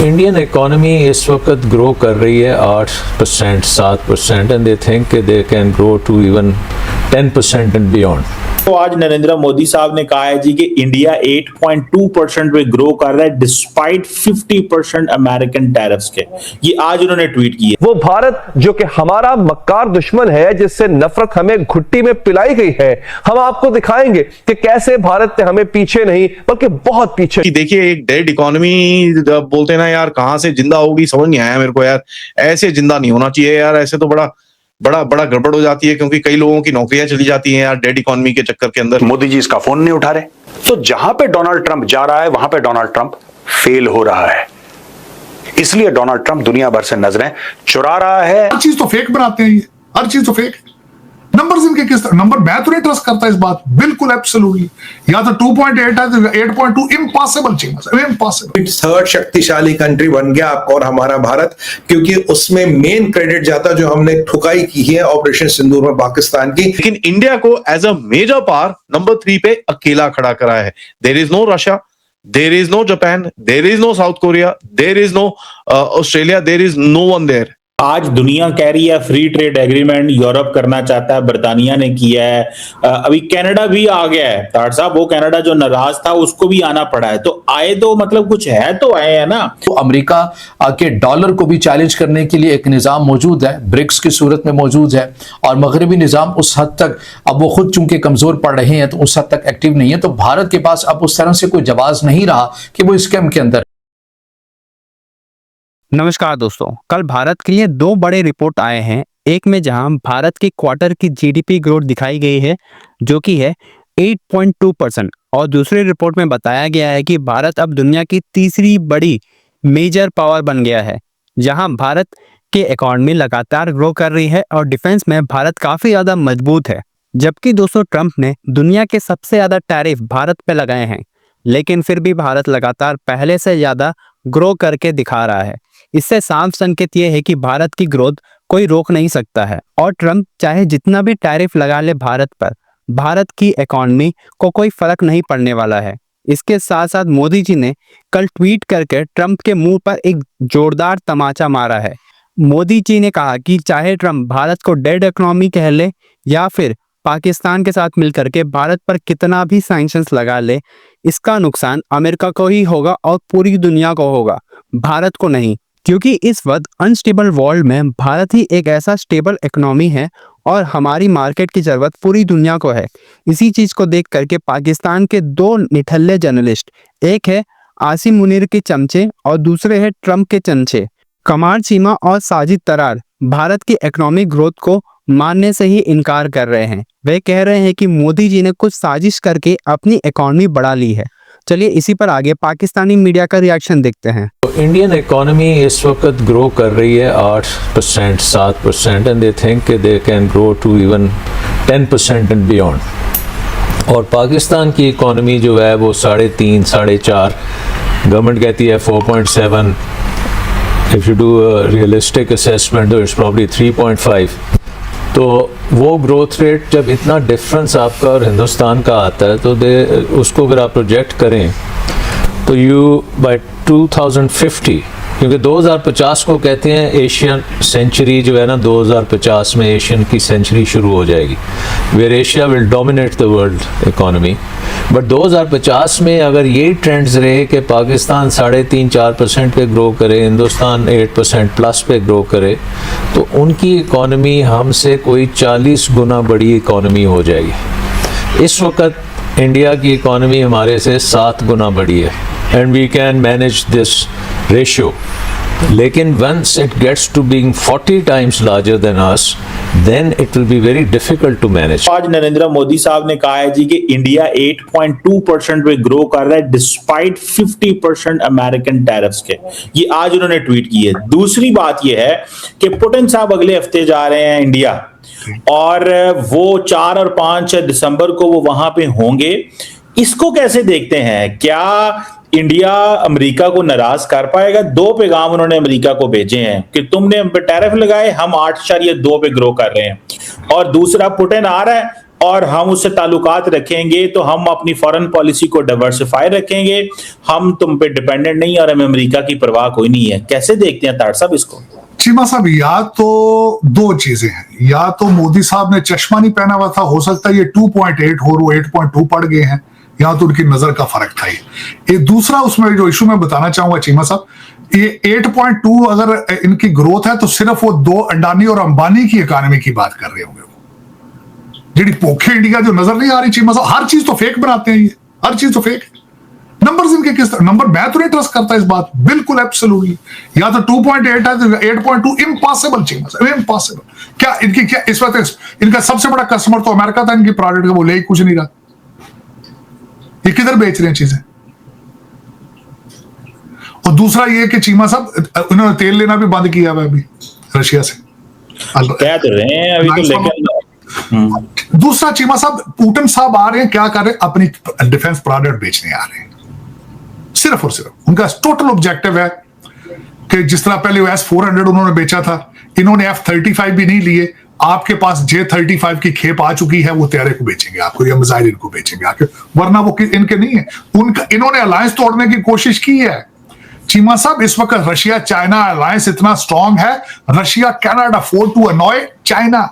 Indian economy इस वक्त grow कर रही है 8% 7% and they think they can grow to even 10% and beyond. तो आज नरेंद्र मोदी साहब ने कहा है जी कि इंडिया 8.2% पे ग्रो कर रहा है डिस्पाइट 50% अमेरिकन टैरिफ्स के। ये आज उन्होंने ट्वीट किया। वो भारत जो कि हमारा मक्कार दुश्मन है, जिससे नफरत हमें घुट्टी में पिलाई गई है, हम आपको दिखाएंगे कि कैसे भारत ने हमें पीछे नहीं बल्कि बहुत पीछे। देखिए, एक डेड इकोनॉमी बोलते हैं ना यार, कहां से जिंदा होगी समझ नहीं आया मेरे को यार। ऐसे जिंदा नहीं होना चाहिए यार, ऐसे तो बड़ा गड़बड़ हो जाती है, क्योंकि कई लोगों की नौकरियां चली जाती हैं यार डेड इकोनॉमी के चक्कर के अंदर। मोदी जी इसका फोन नहीं उठा रहे, तो जहां पे डोनाल्ड ट्रंप जा रहा है वहां पे डोनाल्ड ट्रंप फेल हो रहा है। इसलिए डोनाल्ड ट्रंप दुनिया भर से नजरें चुरा रहा है। हर चीज तो फेक बनाते हैं, ये हर चीज तो फेक है। नंबर्स इनके किस तरह, नंबर मैं तो नहीं ट्रस्ट करता इस बात, बिल्कुल एब्सोल्युटली। या तो 2.8 है तो 8.2 इम्पॉसिबल चाहिए, इम्पॉसिबल। थर्ड शक्तिशाली कंट्री बन गया आपका और हमारा भारत, क्योंकि उसमें मेन क्रेडिट जाता जो हमने ठुकाई की है ऑपरेशन सिंदूर में पाकिस्तान की। लेकिन इंडिया को as a major power number 3 पे अकेला खड़ा करा है। There is no Russia, there is no Japan, there is no South Korea, there is no Australia, there is no one there. आज दुनिया कह रही है फ्री ट्रेड एग्रीमेंट यूरोप करना चाहता है, बर्तानिया ने किया है, अभी कनाडा भी आ गया है। ताड़ साहब, वो कनाडा जो नाराज था उसको भी आना पड़ा है, तो आए तो मतलब कुछ है तो आए है ना। तो अमेरिका के डॉलर को भी चैलेंज करने के लिए एक निज़ाम मौजूद है, ब्रिक्स की सूरत में मौजूद है, और मगरबी निज़ाम उस हद तक, अब वो खुद चूंकि कमजोर पड़ रहे हैं तो उस हद तक एक्टिव नहीं है, तो भारत के पास अब उस तरह से कोई जवाब नहीं रहा कि वो स्कैम के अंदर। नमस्कार दोस्तों, कल भारत के लिए दो बड़े रिपोर्ट आए हैं। एक में जहां भारत के क्वार्टर की जीडीपी ग्रोथ दिखाई गई है जो कि है 8.2%, और दूसरी रिपोर्ट में बताया गया है कि भारत अब दुनिया की तीसरी बड़ी मेजर पावर बन गया है, जहां भारत की इकॉनमी लगातार ग्रो कर रही है और डिफेंस में भारत काफ़ी ज़्यादा मजबूत है। जबकि दोस्तों ट्रंप ने दुनिया के सबसे ज़्यादा टैरिफ भारत पे लगाए हैं, लेकिन फिर भी भारत लगातार पहले से ज़्यादा ग्रो करके दिखा रहा है। इससे साफ संकेत ये है कि भारत की ग्रोथ कोई रोक नहीं सकता है, और ट्रंप चाहे जितना भी टैरिफ लगा ले भारत पर, भारत की इकॉनमी को कोई फर्क नहीं पड़ने वाला है। इसके साथ साथ मोदी जी ने कल ट्वीट करके ट्रंप के मुंह पर एक जोरदार तमाचा मारा है। मोदी जी ने कहा कि चाहे ट्रंप भारत को डेड इकोनॉमी कह ले या फिर पाकिस्तान के साथ मिलकर के भारत पर कितना भी सैंक्शंस लगा ले, इसका नुकसान अमेरिका को ही होगा और पूरी दुनिया को होगा, भारत को नहीं। क्योंकि इस वक्त अनस्टेबल वर्ल्ड में भारत ही एक ऐसा स्टेबल इकोनॉमी है और हमारी मार्केट की ज़रूरत पूरी दुनिया को है। इसी चीज़ को देख करके पाकिस्तान के दो निठल्ले जर्नलिस्ट, एक है आसिम मुनीर के चमचे और दूसरे है ट्रंप के चमचे, कमार चीमा और साजिद तरार, भारत की इकोनॉमिक ग्रोथ को मानने से ही इनकार कर रहे हैं। वे कह रहे हैं कि मोदी जी ने कुछ साजिश करके अपनी इकोनॉमी बढ़ा ली है। चलिए इसी पर आगे पाकिस्तानी मीडिया का रिएक्शन देखते हैं। तो इंडियन इकोनॉमी इस वक्त ग्रो कर रही है 8% 7% and they think they can grow to even 10% and beyond. और पाकिस्तान की इकोनॉमी जो है वो 3.5 4.5, गवर्नमेंट कहती है 4.7, if you do realistic assessment तो इट्स प्रॉब्ली 3.5। तो वो ग्रोथ रेट जब इतना डिफरेंस आपका और हिंदुस्तान का आता है तो उसको अगर आप प्रोजेक्ट करें तो यू बाय 2050, क्योंकि 2050 को कहते हैं एशियन सेंचुरी जो है ना, 2050 में एशियन की सेंचुरी शुरू हो जाएगी, where Asia will dominate the world economy. But 2050 में अगर यही ट्रेंड्स रहे कि पाकिस्तान 3.5-4% पे ग्रो करे, हिंदुस्तान 8% प्लस पे ग्रो करे, तो उनकी इकोनॉमी हमसे कोई 40 गुना बड़ी इकोनॉमी हो जाएगी। इस वक्त इंडिया की इकोनॉमी हमारे से 7 गुना बड़ी है and we can manage this ratio. लेकिन once it gets to being 40 times larger than us, then it will be very difficult to manage. आज नरेंद्र मोदी साहब ने कहा है जी कि इंडिया 8.2% पे ग्रो कर रहा है डिस्पाइट 50% अमेरिकन टैरिफ्स के। ये आज उन्होंने ट्वीट की है। दूसरी बात ये है कि पुतिन साहब अगले हफ्ते जा रहे हैं इंडिया, और वो 4 और 5 दिसंबर को वो वहां पे होंगे। इसको कैसे देखते हैं? क्या इंडिया अमेरिका को नाराज कर पाएगा? 2 पैगाम उन्होंने अमेरिका को भेजे हैं कि तुमने हम पे टैरिफ लगाए, हम 8.2 पे ग्रो कर रहे हैं। और दूसरा, पुतिन आ रहा है, और हम उससे ताल्लुकात रखेंगे तो हम अपनी फॉरेन पॉलिसी को डाइवर्सिफाई रखेंगे, हम तुम पे डिपेंडेंट नहीं और हमें अमेरिका की परवाह कोई नहीं है। कैसे देखते हैं ताड़ साहब इसको? चीमा साहब, या तो दो चीजें हैं, या तो मोदी साहब ने चश्मा नहीं पहना हुआ था, हो सकता है ये 2.8 हो, वो 8.2 पड़ गए हैं, या तो उनकी नजर का फर्क था। ये दूसरा उसमें जो इशू मैं बताना चाहूंगा चीमा साहब, ये 8.2 अगर इनकी ग्रोथ है तो सिर्फ वो दो अडानी और अंबानी की इकोनॉमी की बात कर रहे होंगे। जी पोखे इंडिया जो नजर नहीं आ रही चीमा साहब, हर चीज तो फेक बनाते हैं ये, हर चीज तो फेक है। नंबर्स इनके किस तरह, नंबर मैं तो नहीं ट्रस्ट करता इस बात, बिल्कुल एब्सोल्युटली। या तो 2.8 है तो 8.2 इम्पॉसिबल चीमा साहब, इम्पॉसिबल। क्या इनकी क्या इस वक्त इनका सबसे बड़ा कस्टमर तो अमेरिका था इनकी प्रोडक्ट का, वो ले कुछ नहीं रहा। ये किधर बेच रहे हैं चीजें? और दूसरा ये कि चीमा साहब उन्होंने तेल लेना भी बंद किया हुआ अभी रशिया से, कह तो रहे हैं अभी तो, लेकिन दूसरा चीमा साहब पुतिन साहब आ रहे हैं, क्या कर रहे हैं, अपनी डिफेंस प्रोडक्ट बेचने आ रहे हैं। सिर्फ और सिर्फ उनका टोटल ऑब्जेक्टिव है कि जिस तरह पहले S-400 उन्होंने बेचा था, इन्होंने F-35 भी नहीं लिए, आपके पास J-35 की खेप आ चुकी है, वो तैयारे को बेचेंगे आपको, या मिसाइल इनको बेचेंगे आके, वरना वो इनके नहीं है। उनका इन्होंने अलायंस तोड़ने की कोशिश की है चीमा साहब। इस वक्त रशिया चाइना अलायंस इतना स्ट्रांग है, Russia can not afford to annoy China.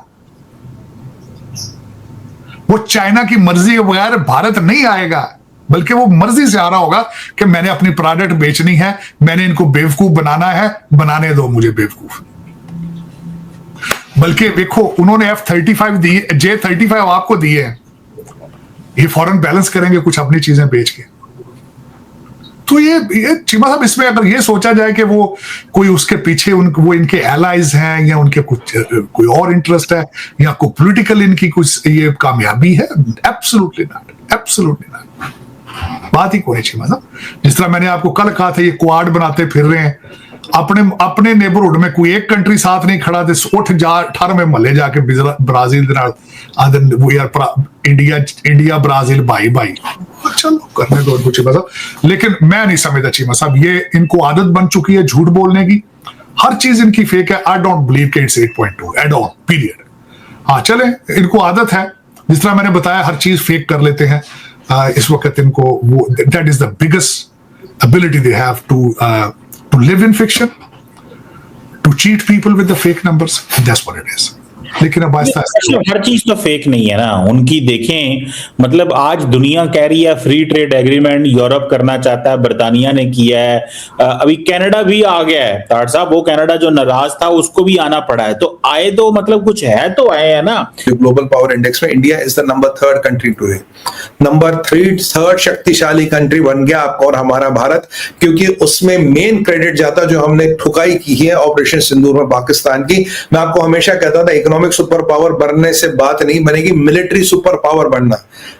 वो चाइना की मर्जी के बगैर भारत नहीं आएगा, बल्कि वो मर्जी से आ रहा होगा कि मैंने अपनी प्रोडक्ट बेचनी है, मैंने इनको बेवकूफ बनाना है, बनाने दो मुझे बेवकूफ। बल्कि देखो उन्होंने F-35 दी, J-35 आपको दिए हैं, ये फॉरेन बैलेंस करेंगे कुछ अपनी चीजें बेच के। तो ये चीमा साहब, इसमें अगर ये सोचा जाए कि वो कोई उसके पीछे वो इनके एलाइज हैं, या उनके कुछ कोई और इंटरेस्ट है, या कोई पॉलिटिकल इनकी कुछ ये कामयाबी है, एब्सोल्युटली नॉट, एब्सोल्युटली नॉट। बात ही कोई चीमा साहब। जिस तरह मैंने आपको कल कहा था, ये क्वाड बनाते फिर रहे हैं, अपने नेबरहुड में कोई एक कंट्री साथ नहीं खड़ा, उठ जा 18वें महल्ले जाके ब्राजील इंडिया ब्राजील भाई भाई, चलो करने दो इनको चीमा साहब। लेकिन मैं नहीं समझता चीमा साहब, ये इनको आदत बन चुकी है झूठ बोलने की, हर चीज इनकी फेक है। आई डोंट बिलीव कि इट्स 8.2 एट ऑल, पीरियड। हाँ चले, इनको आदत है, जिस तरह मैंने बताया हर चीज फेक कर लेते हैं। इस वक्त इनको वो that is the biggest ability they have to live in fiction, to cheat people with the fake numbers. That's what it is. लेकिन अब हर चीज तो फेक नहीं है ना उनकी। देखें, मतलब आज दुनिया कह रही है फ्री ट्रेड एग्रीमेंट, यूरोप करना चाहता है, बर्तानिया ने किया है, अभी कनाडा भी आ गया है ताड़ साहब। वो कनाडा जो नाराज था उसको भी आना पड़ा है, तो आए तो मतलब कुछ है तो आए है ना। ग्लोबल पावर इंडेक्स में India is the number 3rd country today, number 3rd शक्तिशाली कंट्री बन गया आपका और हमारा भारत, क्योंकि उसमें मेन क्रेडिट जाता जो हमने ठुकाई की है ऑपरेशन सिंदूर में पाकिस्तान की। मैं आपको हमेशा कहता था इकोनॉमिक सुपर पावर बनने से बात नहीं बनेगी, मिलिट्री सुपर पावर बनना।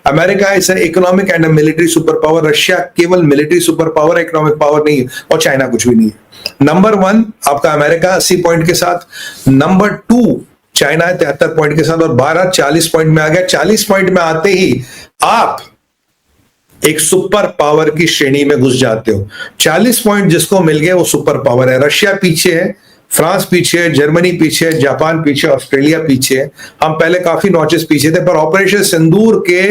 America is economic and military super power, Russia केवल military super power, economic power नहीं है, और चाइना कुछ भी नहीं है। नंबर 1 आपका अमेरिका 80 पॉइंट के साथ, नंबर 2 चाइना 73 पॉइंट के साथ, और भारत 40 पॉइंट में आ गया। 40 पॉइंट में आते ही आप एक सुपर पावर की श्रेणी में घुस जाते हो। 40 पॉइंट जिसको मिल गए वो सुपर पावर है। रशिया पीछे है, फ्रांस पीछे है, जर्मनी पीछे है, जापान पीछे, ऑस्ट्रेलिया पीछे है। हम पहले काफी नॉचेस पीछे थे, पर ऑपरेशन सिंदूर के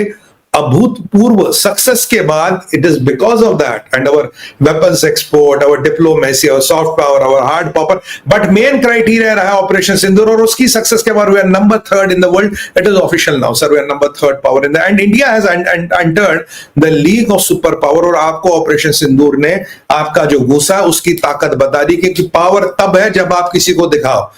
अभूतपूर्व सक्सेस के बाद it is because of that and our weapons export, our diplomacy, our soft power, our hard power, but main criteria रहा है ऑपरेशन सिंदूर, और उसकी सक्सेस के बाद we are number 3rd in the world. It is official now sir, we are number 3rd power in the, and India has entered the league of super power. और आपको operation सिंदूर ने आपका जो गुस्सा उसकी ताकत बता दी, क्योंकि पावर तब है जब आप किसी को दिखाओ।